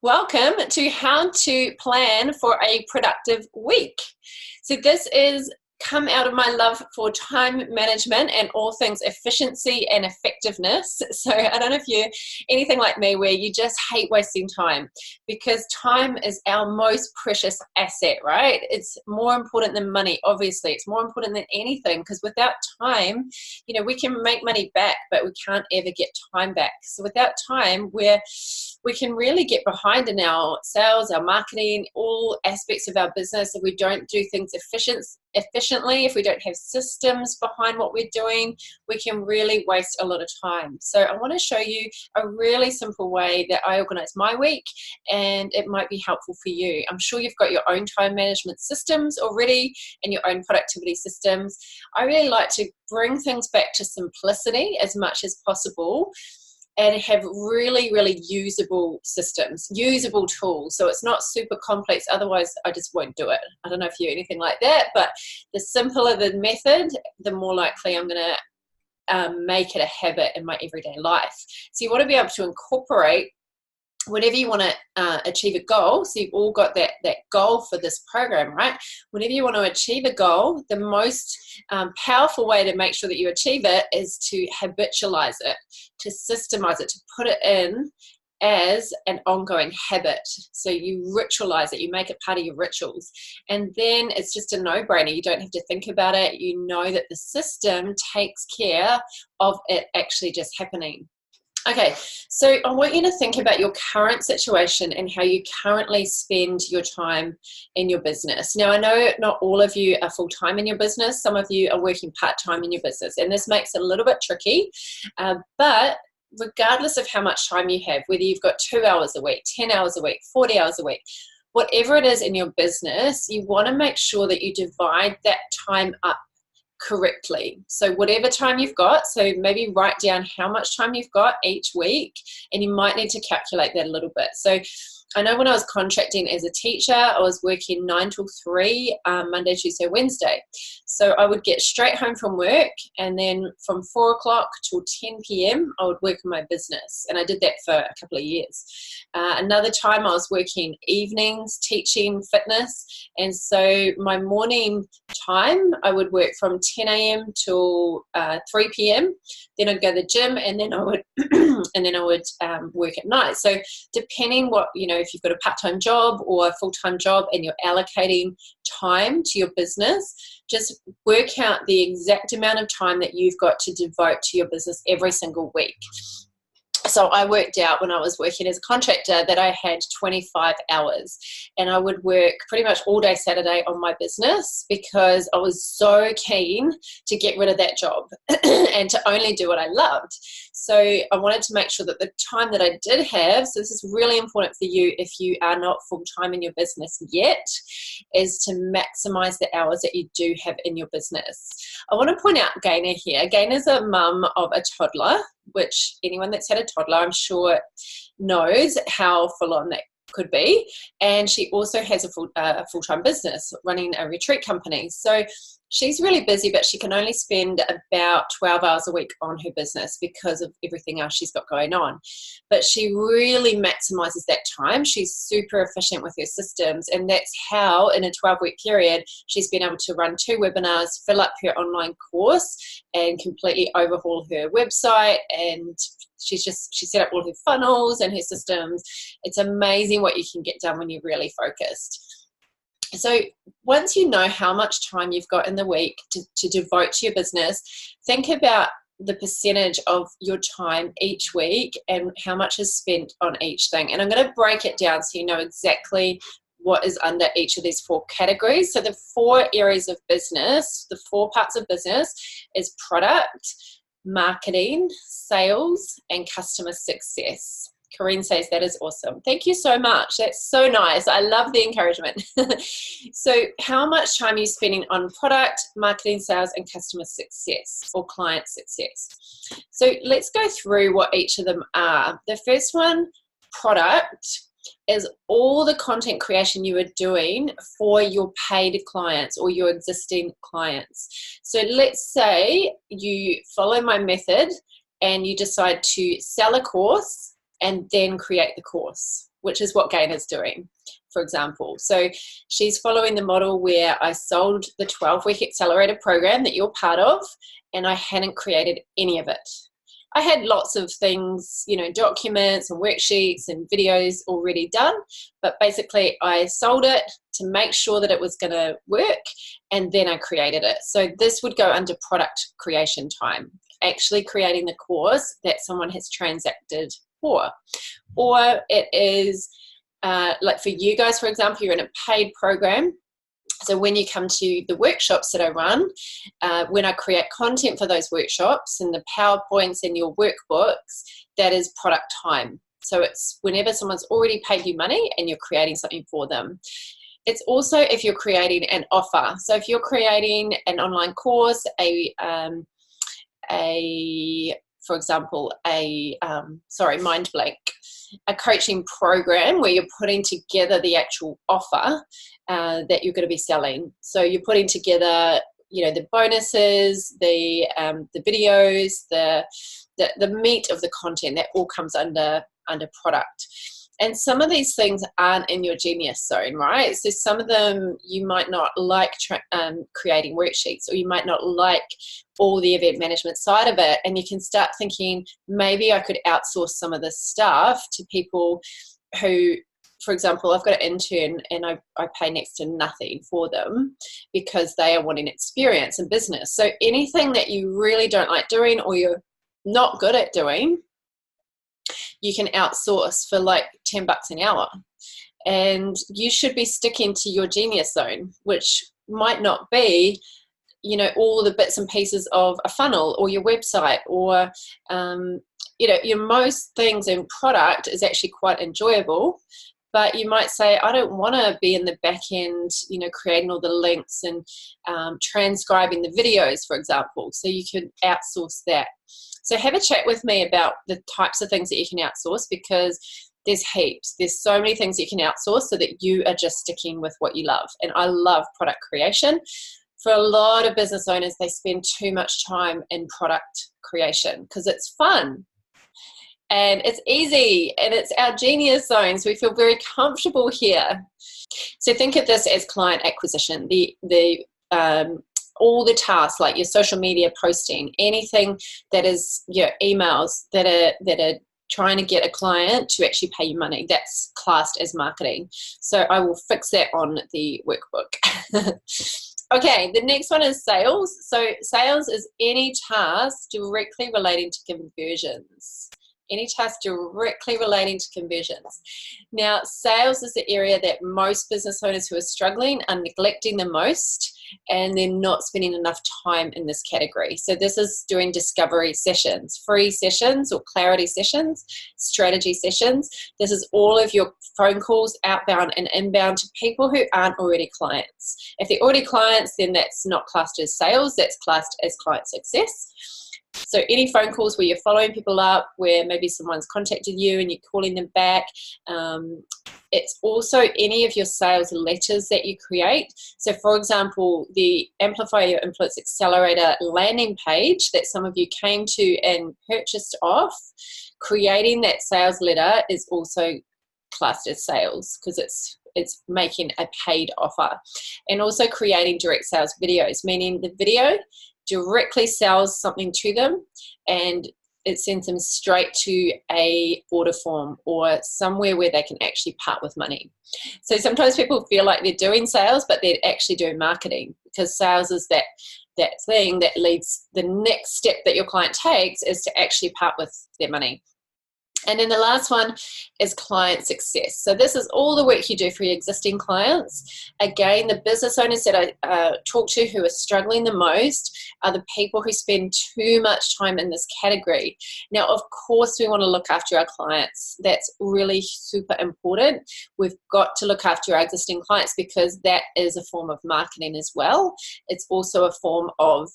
Welcome to how to plan for a productive week. So this is come out of my love for time management and all things efficiency and effectiveness. So I don't know if you're anything like me where you just hate wasting time, because time is our most precious asset, right? It's more important than money, obviously. It's more important than anything, because without time, we can make money back, but we can't ever get time back. So without time, we can really get behind in our sales, our marketing, all aspects of our business if we don't do things efficiently, if we don't have systems behind what we're doing, we can really waste a lot of time. So I want to show you a really simple way that I organize my week, and it might be helpful for you. I'm sure you've got your own time management systems already and your own productivity systems. I really like to bring things back to simplicity as much as possible, and have really, really usable systems, usable tools. So it's not super complex, otherwise I just won't do it. I don't know if you're anything like that, but the simpler the method, the more likely I'm gonna make it a habit in my everyday life. So you wanna be able to incorporate whenever you want to achieve a goal. So you've all got that goal for this program, right? Whenever you want to achieve a goal, the most powerful way to make sure that you achieve it is to habitualize it, to systemize it, to put it in as an ongoing habit. So you ritualize it, you make it part of your rituals, and then it's just a no-brainer. You don't have to think about it. You know that the system takes care of it actually just happening. Okay, so I want you to think about your current situation and how you currently spend your time in your business. Now, I know not all of you are full-time in your business. Some of you are working part-time in your business, and this makes it a little bit tricky, but regardless of how much time you have, whether you've got 2 hours a week, 10 hours a week, 40 hours a week, whatever it is in your business, you want to make sure that you divide that time up correctly. So whatever time you've got, so maybe write down how much time you've got each week, and you might need to calculate that a little bit. So I know when I was contracting as a teacher, I was working 9 till 3, Monday, Tuesday, Wednesday. So I would get straight home from work, and then from 4 o'clock till 10 p.m, I would work on my business. And I did that for a couple of years. Another time I was working evenings, teaching fitness. And so my morning time, I would work from 10 a.m. till 3 p.m. Then I'd go to the gym, and then I would, work at night. So depending what, if you've got a part-time job or a full-time job and you're allocating time to your business, just work out the exact amount of time that you've got to devote to your business every single week. So I worked out when I was working as a contractor that I had 25 hours, and I would work pretty much all day Saturday on my business, because I was so keen to get rid of that job and to only do what I loved. So I wanted to make sure that the time that I did have, so this is really important for you if you are not full-time in your business yet, is to maximize the hours that you do have in your business. I want to point out Gaynor here. Gaynor's a mum of a toddler, which anyone that's had a toddler, I'm sure, knows how full on that could be. And she also has a full-time business running a retreat company. So she's really busy, but she can only spend about 12 hours a week on her business because of everything else she's got going on. But she really maximizes that time. She's super efficient with her systems, and that's how in a 12-week period she's been able to run 2 webinars, fill up her online course, and completely overhaul her website. And she set up all her funnels and her systems. It's amazing what you can get done when you're really focused. So once you know how much time you've got in the week to devote to your business, think about the percentage of your time each week and how much is spent on each thing. And I'm going to break it down so you know exactly what is under each of these 4 categories. So the 4 areas of business, the 4 parts of business is product, marketing, sales, and customer success. Corinne says that is awesome. Thank you so much. That's so nice. I love the encouragement. So how much time are you spending on product, marketing, sales, and customer success or client success? So let's go through what each of them are. The first one, product, is all the content creation you are doing for your paid clients or your existing clients. So let's say you follow my method and you decide to sell a course and then create the course. which is what Gain is doing, for example. So she's following the model where I sold the 12-week accelerator program that you're part of, and I hadn't created any of it. I had lots of things, you know, documents and worksheets and videos already done, but basically I sold it to make sure that it was going to work, and then I created it. So this would go under product creation time, actually creating the course that someone has transacted for. Or it is like for you guys, for example, you're in a paid program. So when you come to the workshops that I run, when I create content for those workshops and the PowerPoints and your workbooks, that is product time. So it's whenever someone's already paid you money and you're creating something for them. It's also if you're creating an offer. So if you're creating an online course, for example, mind blank, a coaching program where you're putting together the actual offer that you're going to be selling. So you're putting together, you know, the bonuses, the videos, the meat of the content, that all comes under product. And some of these things aren't in your genius zone, right? So some of them you might not like creating worksheets, or you might not like all the event management side of it. And you can start thinking, maybe I could outsource some of this stuff to people who, for example, I've got an intern and I pay next to nothing for them because they are wanting experience in business. So anything that you really don't like doing or you're not good at doing, you can outsource for like $10 an hour. And you should be sticking to your genius zone, which might not be, you know, all the bits and pieces of a funnel or your website, or, you know, your most things in product is actually quite enjoyable. But you might say, I don't want to be in the back end, you know, creating all the links and transcribing the videos, for example. So you could outsource that. So have a chat with me about the types of things that you can outsource, because there's heaps. There's so many things you can outsource so that you are just sticking with what you love. And I love product creation. For a lot of business owners, they spend too much time in product creation because it's fun. And it's easy, and it's our genius zone, so we feel very comfortable here. So think of this as client acquisition. All the tasks, like your social media posting, anything that is your emails that are trying to get a client to actually pay you money, that's classed as marketing. So I will fix that on the workbook. Okay, the next one is sales. So sales is any task directly relating to conversions. Any task directly relating to conversions. Now, sales is the area that most business owners who are struggling are neglecting the most, and they're not spending enough time in this category. So this is doing discovery sessions, free sessions or clarity sessions, strategy sessions. This is all of your phone calls, outbound and inbound, to people who aren't already clients. If they're already clients, then that's not classed as sales, that's classed as client success. So any phone calls where you're following people up, where maybe someone's contacted you and you're calling them back. It's also any of your sales letters that you create. So for example, the Amplify Your Influence Accelerator landing page that some of you came to and purchased off, creating that sales letter is also classed as sales, because it's making a paid offer. And also creating direct sales videos, meaning the video directly sells something to them and it sends them straight to a order form or somewhere where they can actually part with money. So sometimes people feel like they're doing sales, but they're actually doing marketing, because sales is that thing that leads, the next step that your client takes is to actually part with their money. And then the last one is client success. So this is all the work you do for your existing clients. Again, the business owners that I talk to who are struggling the most are the people who spend too much time in this category. Now, of course, we want to look after our clients. That's really super important. We've got to look after our existing clients, because that is a form of marketing as well. It's also a form of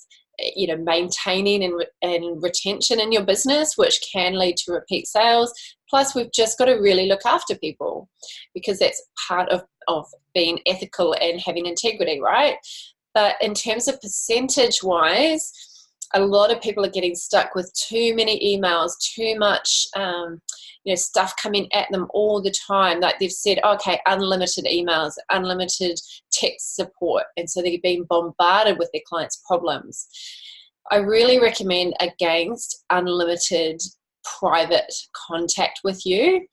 maintaining and retention in your business, which can lead to repeat sales. Plus, we've just got to really look after people, because that's part of being ethical and having integrity, right? But in terms of percentage wise, A lot of people are getting stuck with too many emails, too much stuff coming at them all the time. Like they've said, okay, unlimited emails, unlimited text support, and so they're being bombarded with their clients' problems. I really recommend against unlimited private contact with you.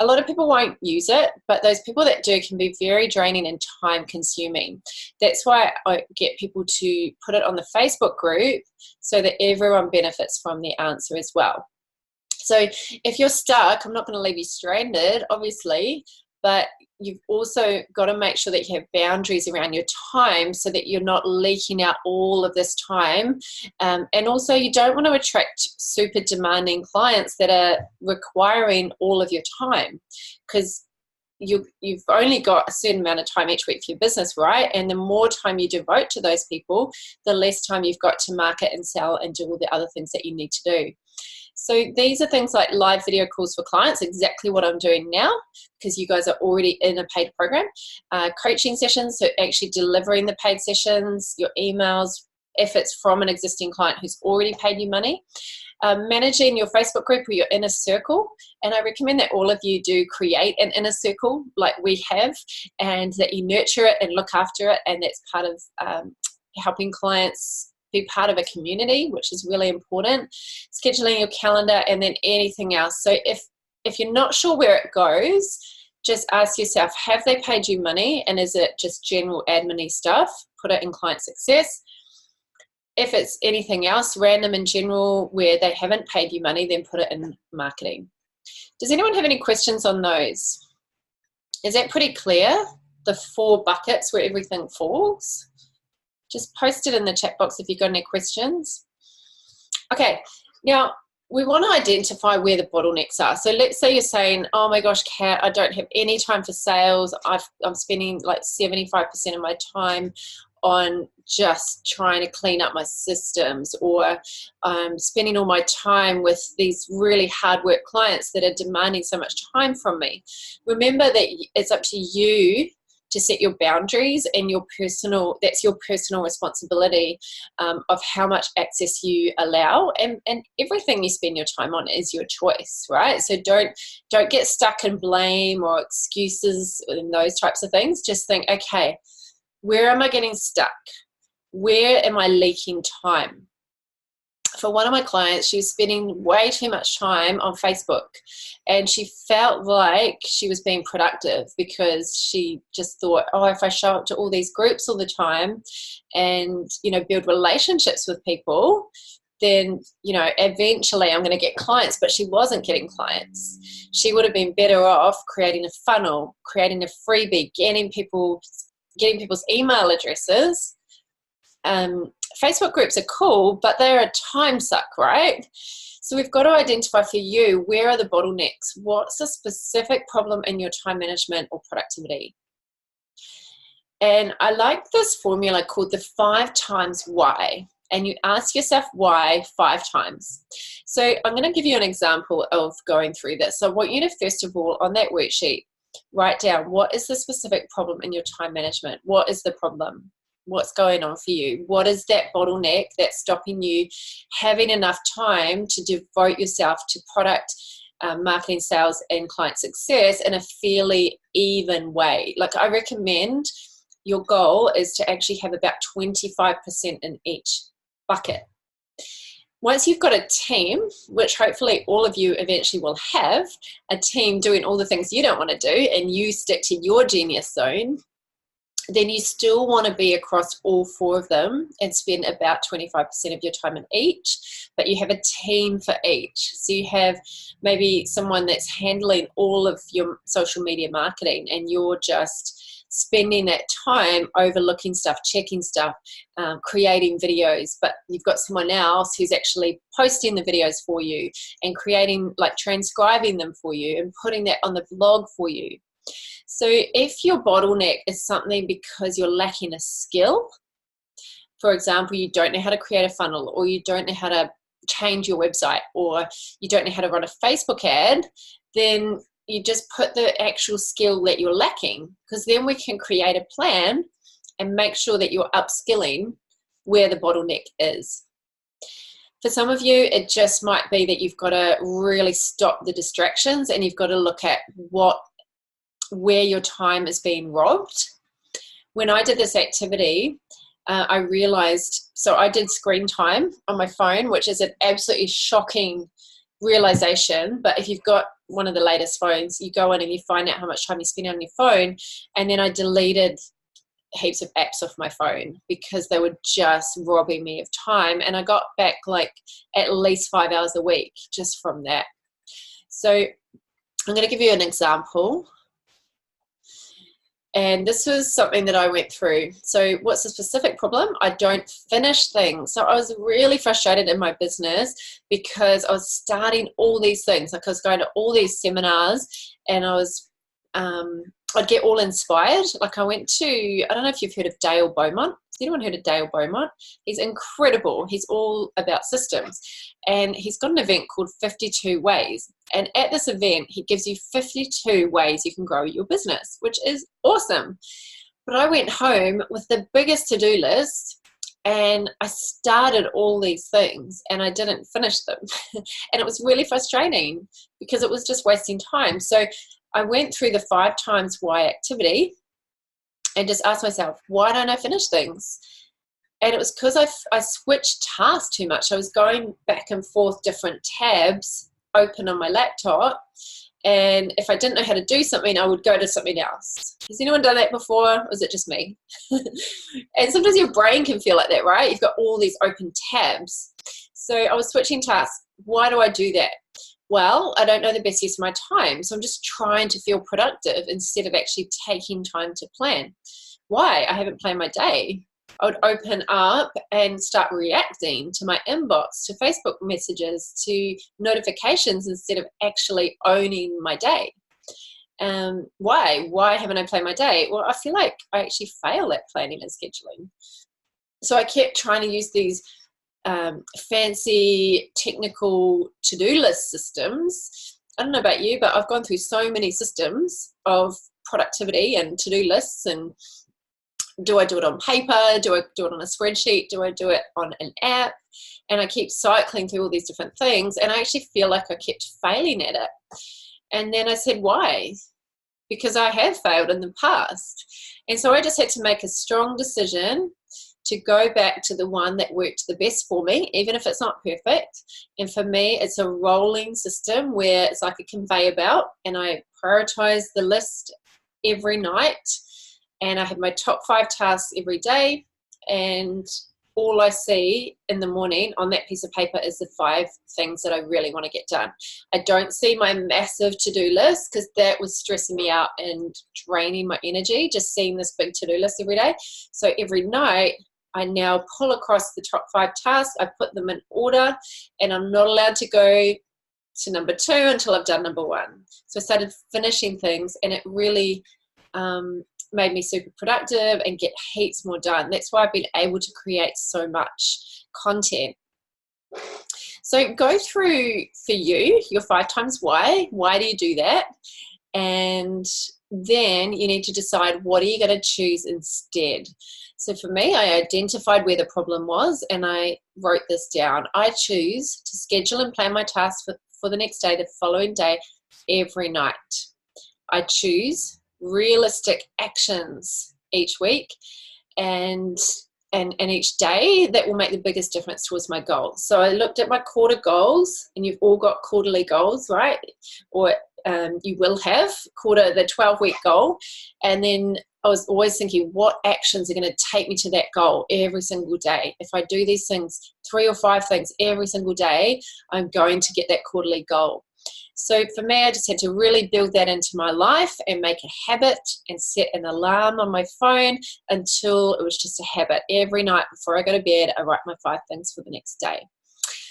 A lot of people won't use it, but those people that do can be very draining and time consuming. That's why I get people to put it on the Facebook group so that everyone benefits from the answer as well. So if you're stuck, I'm not going to leave you stranded, obviously, but you've also got to make sure that you have boundaries around your time so that you're not leaking out all of this time. And also you don't want to attract super demanding clients that are requiring all of your time, because you've only got a certain amount of time each week for your business, right? And the more time you devote to those people, the less time you've got to market and sell and do all the other things that you need to do. So these are things like live video calls for clients, exactly what I'm doing now, because you guys are already in a paid program. Coaching sessions, so actually delivering the paid sessions, your emails, if it's from an existing client who's already paid you money. Managing your Facebook group or your inner circle, and I recommend that all of you do create an inner circle like we have, and that you nurture it and look after it, and that's part of helping clients be part of a community, which is really important. Scheduling your calendar, and then anything else. So if you're not sure where it goes, just ask yourself, have they paid you money, and is it just general admin-y stuff? Put it in client success. If it's anything else, random in general, where they haven't paid you money, then put it in marketing. Does anyone have any questions on those? Is that pretty clear? The 4 buckets where everything falls? Just post it in the chat box if you've got any questions. Okay, now we want to identify where the bottlenecks are. So let's say you're saying, oh my gosh, Kat, I don't have any time for sales. I'm spending like 75% of my time on just trying to clean up my systems, or I'm spending all my time with these really hard work clients that are demanding so much time from me. Remember that it's up to you to set your boundaries, and that's your personal responsibility of how much access you allow, and everything you spend your time on is your choice, right? So don't get stuck in blame or excuses and those types of things. Just think, okay, where am I getting stuck? Where am I leaking time? For one of my clients, she was spending way too much time on Facebook, and she felt like she was being productive because she just thought, oh, if I show up to all these groups all the time and, build relationships with people, then, eventually I'm going to get clients. But she wasn't getting clients. She would have been better off creating a funnel, creating a freebie, getting people's email addresses. Facebook groups are cool, but they're a time suck, right? So we've got to identify for you, where are the bottlenecks? What's a specific problem in your time management or productivity? And I like this formula called the 5 times why. And you ask yourself why 5 times. So I'm going to give you an example of going through this. So I want you to, first of all, on that worksheet, write down, what is the specific problem in your time management? What is the problem? What's going on for you? What is that bottleneck that's stopping you having enough time to devote yourself to product marketing, sales, and client success in a fairly even way? Like, I recommend your goal is to actually have about 25% in each bucket. Once you've got a team, which hopefully all of you eventually will have, a team doing all the things you don't want to do, and you stick to your genius zone, then you still want to be across all 4 of them and spend about 25% of your time in each, but you have a team for each. So you have maybe someone that's handling all of your social media marketing, and you're just spending that time overlooking stuff, checking stuff, creating videos, but you've got someone else who's actually posting the videos for you and creating, like, transcribing them for you and putting that on the blog for you. So if your bottleneck is something because you're lacking a skill, for example, you don't know how to create a funnel, or you don't know how to change your website, or you don't know how to run a Facebook ad, then you just put the actual skill that you're lacking, because then we can create a plan and make sure that you're upskilling where the bottleneck is. For some of you, it just might be that you've got to really stop the distractions and you've got to look at where your time is being robbed. When I did this activity, I realized, so I did screen time on my phone, which is an absolutely shocking realization. But if you've got one of the latest phones, you go in and you find out how much time you spend on your phone. And then I deleted heaps of apps off my phone because they were just robbing me of time. And I got back like at least 5 hours a week just from that. So I'm going to give you an example. And this was something that I went through. So what's the specific problem? I don't finish things. So I was really frustrated in my business because I was starting all these things. Like I was going to all these seminars and I was, I'd get all inspired. Like I went to, I don't know if you've heard of Dale Beaumont. Has anyone heard of Dale Beaumont? He's incredible. He's all about systems. And he's got an event called 52 Ways. And at this event, he gives you 52 ways you can grow your business, which is awesome. But I went home with the biggest to-do list and I started all these things and I didn't finish them. And it was really frustrating because it was just wasting time. So I went through the 5 times why activity and just asked myself, why don't I finish things? And it was because I switched tasks too much. I was going back and forth different tabs open on my laptop. And if I didn't know how to do something, I would go to something else. Has anyone done that before? Or is it just me? And sometimes your brain can feel like that, right? You've got all these open tabs. So I was switching tasks. Why do I do that? Well, I don't know the best use of my time. So I'm just trying to feel productive instead of actually taking time to plan. Why? I haven't planned my day. I would open up and start reacting to my inbox, to Facebook messages, to notifications instead of actually owning my day. Why? Why haven't I planned my day? Well, I feel like I actually fail at planning and scheduling. So I kept trying to use these fancy technical to-do list systems. I don't know about you, but I've gone through so many systems of productivity and to-do lists. And do I do it on paper? Do I do it on a spreadsheet? Do I do it on an app? And I keep cycling through all these different things. And I actually feel like I kept failing at it. And then I said, why? Because I have failed in the past. And so I just had to make a strong decision to go back to the one that worked the best for me, even if it's not perfect. And for me, it's a rolling system where it's like a conveyor belt and I prioritize the list every night and I have my top 5 tasks every day and all I see in the morning on that piece of paper is the 5 things that I really want to get done. I don't see my massive to-do list because that was stressing me out and draining my energy, just seeing this big to-do list every day. So every night, I now pull across the top 5 tasks, I put them in order, and I'm not allowed to go to number 2 until I've done number 1. So I started finishing things, and it really made me super productive and get heaps more done. That's why I've been able to create so much content. So go through for you your 5 times why. Why do you do that? And then you need to decide what are you going to choose instead. So for me, I identified where the problem was and I wrote this down. I choose to schedule and plan my tasks for the next day, the following day, every night. I choose realistic actions each week and each day that will make the biggest difference towards my goals. So I looked at my quarter goals, and you've all got quarterly goals, right? Or you will have the 12-week goal. And then I was always thinking, what actions are going to take me to that goal every single day? If I do these things, 3 or 5 things every single day, I'm going to get that quarterly goal. So for me, I just had to really build that into my life and make a habit and set an alarm on my phone until it was just a habit. Every night before I go to bed, I write my 5 things for the next day.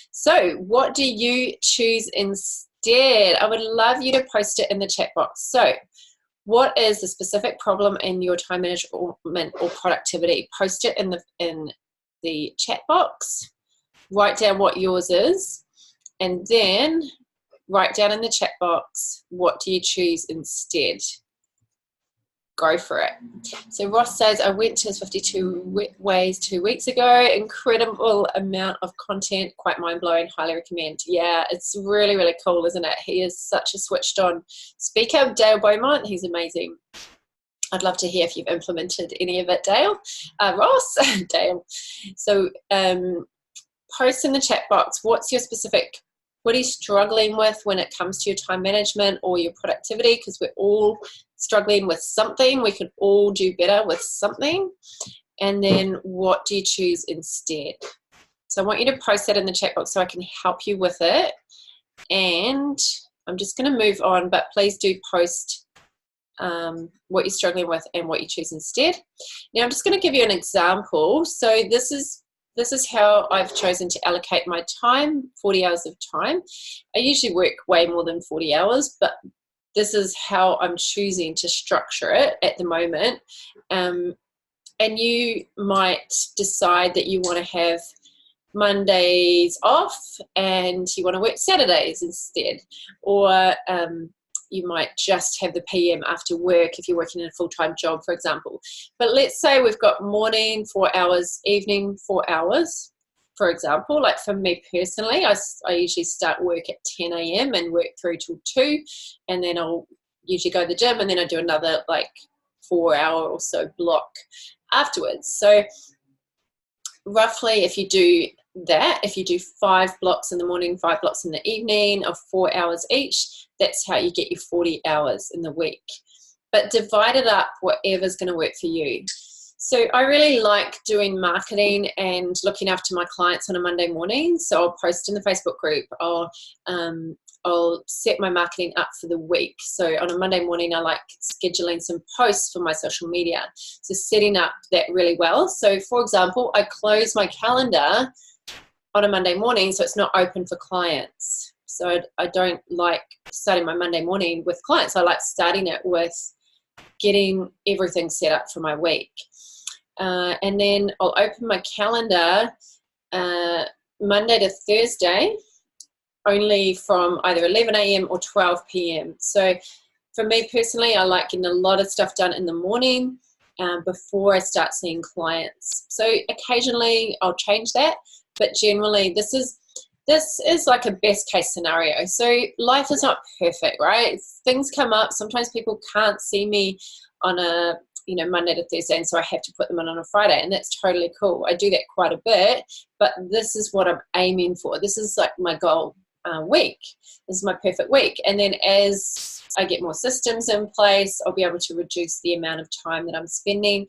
So what do you choose instead? I would love you to post it in the chat box. So what is the specific problem in your time management or productivity? Post it in the chat box. Write down what yours is, and then write down in the chat box, what do you choose instead? go for it. So Ross says, I went to his 52 ways 2 weeks ago. Incredible amount of content, quite mind-blowing, highly recommend. Yeah, it's really, really cool, isn't it? He is such a switched on speaker. Dale Beaumont, he's amazing. I'd love to hear if you've implemented any of it, Dale. Ross, Dale. So post in the chat box, what are you struggling with when it comes to your time management or your productivity? Because we're all struggling with something. We could all do better with something. And then what do you choose instead? So I want you to post that in the chat box so I can help you with it. And I'm just going to move on, but please do post what you're struggling with and what you choose instead. Now I'm just going to give you an example. So this is how I've chosen to allocate my time, 40 hours of time. I usually work way more than 40 hours, but this is how I'm choosing to structure it at the moment. And you might decide that you want to have Mondays off and you want to work Saturdays instead. Or you might just have the PM after work if you're working in a full-time job, for example. But let's say we've got morning 4 hours, evening 4 hours, for example. Like for me personally, I usually start work at 10 a.m. and work through till 2, and then I'll usually go to the gym, and then I do another like 4 hour or so block afterwards. So roughly if you do that, if you do 5 blocks in the morning, 5 blocks in the evening of 4 hours each, that's how you get your 40 hours in the week. But divide it up, whatever's going to work for you. So I really like doing marketing and looking after my clients on a Monday morning. So I'll post in the Facebook group. I'll set my marketing up for the week. So on a Monday morning, I like scheduling some posts for my social media. So setting up that really well. So for example, I close my calendar on a Monday morning, so it's not open for clients. So I don't like starting my Monday morning with clients. I like starting it with getting everything set up for my week. And then I'll open my calendar Monday to Thursday, only from either 11 a.m. or 12 p.m. So for me personally, I like getting a lot of stuff done in the morning before I start seeing clients. So occasionally I'll change that, but generally this is like a best case scenario. So life is not perfect, right? Things come up. Sometimes people can't see me on a Monday to Thursday, and so I have to put them on a Friday, and that's totally cool. I do that quite a bit, but this is what I'm aiming for. This is like my goal week. This is my perfect week. And then as I get more systems in place, I'll be able to reduce the amount of time that I'm spending,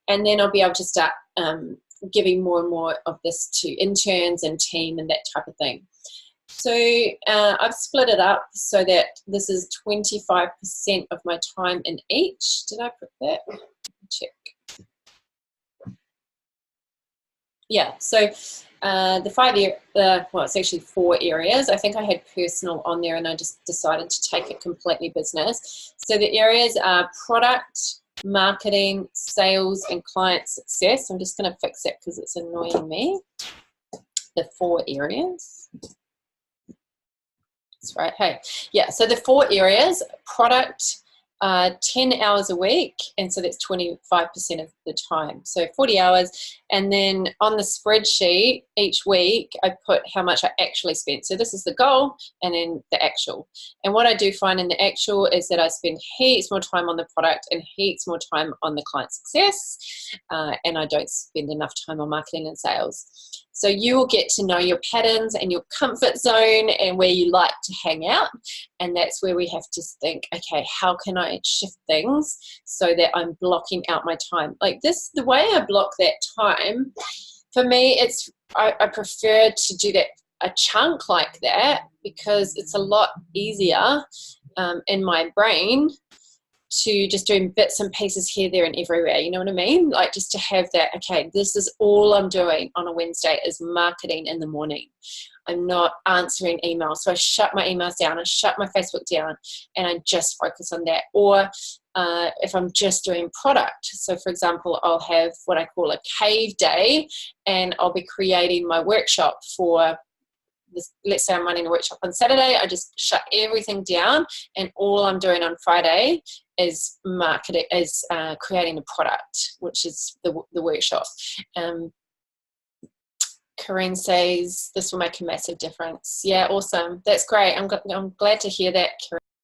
and then I'll be able to start giving more and more of this to interns and team and that type of thing. So I've split it up so that this is 25% of my time in each. Did I put that? Check. Yeah, so the 5 year, well, it's actually 4 areas. I think I had personal on there and I just decided to take it completely business. So the areas are product, marketing, sales, and client success. I'm just going to fix it because it's annoying me. The 4 areas. That's right. Hey, yeah. So the 4 areas: product, 10 hours a week, and so that's 25% of the time. So 40 hours, and then on the spreadsheet each week I put how much I actually spent. So this is the goal and then the actual. And what I do find in the actual is that I spend heaps more time on the product and heaps more time on the client success, and I don't spend enough time on marketing and sales. So you will get to know your patterns and your comfort zone and where you like to hang out. And that's where we have to think, okay, how can I shift things so that I'm blocking out my time? Like this, the way I block that time, for me, I prefer to do that a chunk like that because it's a lot easier in my brain to just doing bits and pieces here, there, and everywhere. You know what I mean? Like just to have that, okay, this is all I'm doing on a Wednesday is marketing in the morning. I'm not answering emails. So I shut my emails down, I shut my Facebook down, and I just focus on that. Or if I'm just doing product. So for example, I'll have what I call a cave day, and I'll be creating my workshop for let's say I'm running a workshop on Saturday, I just shut everything down, and all I'm doing on Friday is marketing, is creating the product, which is the workshop. Corinne says this will make a massive difference. Yeah, awesome. That's great. I'm glad to hear that, Corinne.